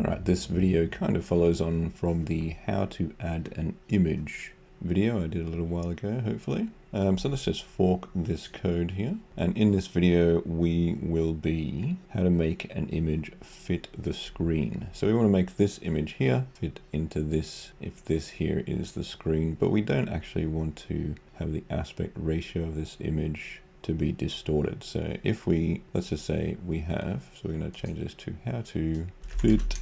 Alright, this video kind of follows on from the how to add an image video I did a little while ago, hopefully. So let's just fork this code here. And in this video, we will be how to make an image fit the screen. So we want to make this image here fit into this, if this here is the screen, but we don't actually want to have the aspect ratio of this image to be distorted. So if we, let's just say we have, so we're going to change this to how to fit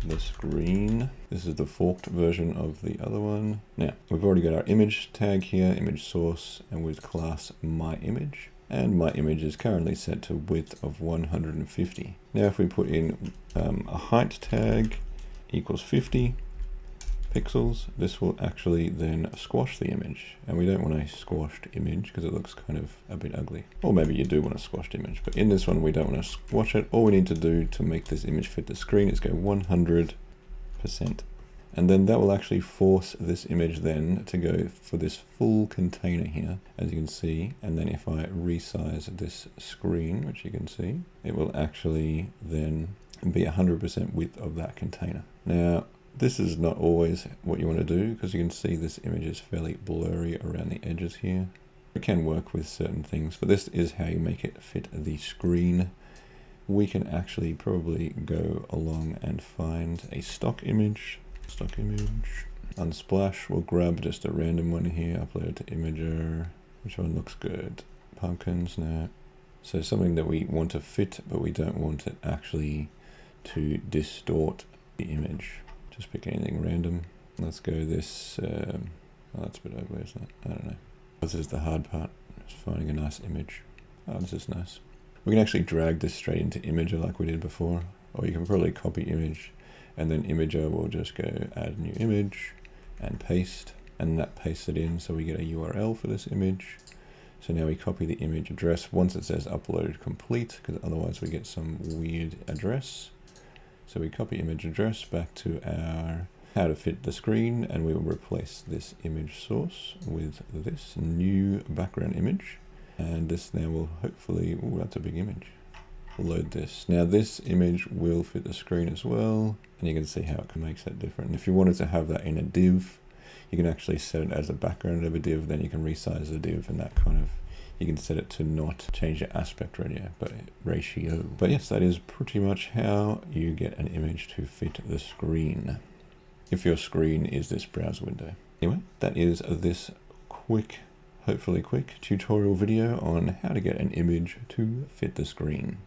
the screen. This is the forked version of the other one. Now we've already got our image tag here, image source, and with class my image, and my image is currently set to width of 150. Now if we put in a height tag equals 50 pixels, this will actually then squash the image, and we don't want a squashed image because it looks kind of a bit ugly. Or maybe you do want a squashed image, but in this one we don't want to squash it. All we need to do to make this image fit the screen is go 100%, and then that will actually force this image then to go for this full container here, as you can see. And then if I resize this screen, which you can see, it will actually then be 100% width of that container. Now this is not always what you want to do, because you can see this image is fairly blurry around the edges here. It can work with certain things, but this is how you make it fit the screen. We can actually probably go along and find a stock image. Unsplash, we'll grab just a random one here, upload it to Imager. Which one looks good? Pumpkins, no. So something that we want to fit, but we don't want it actually to distort the image. Just pick anything random. Let's go this, oh, that's a bit ugly, isn't it? I don't know. This is the hard part, just finding a nice image. Oh, this is nice. We can actually drag this straight into Imager like we did before, or you can probably copy image, and then Imager will just go add new image and paste, and that pastes it in, so we get a URL for this image. So now we copy the image address once it says upload complete, because otherwise we get some weird address. So we copy image address back to our how to fit the screen, and we will replace this image source with this new background image. And this now will hopefully, oh, that's a big image. We'll load this. Now this image will fit the screen as well, and you can see how it makes that different. And if you wanted to have that in a div, you can actually set it as a background of a div, then you can resize the div, and that kind of, you can set it to not change the aspect ratio. But yes, that is pretty much how you get an image to fit the screen, if your screen is this browser window. Anyway, that is this quick, hopefully quick, tutorial video on how to get an image to fit the screen.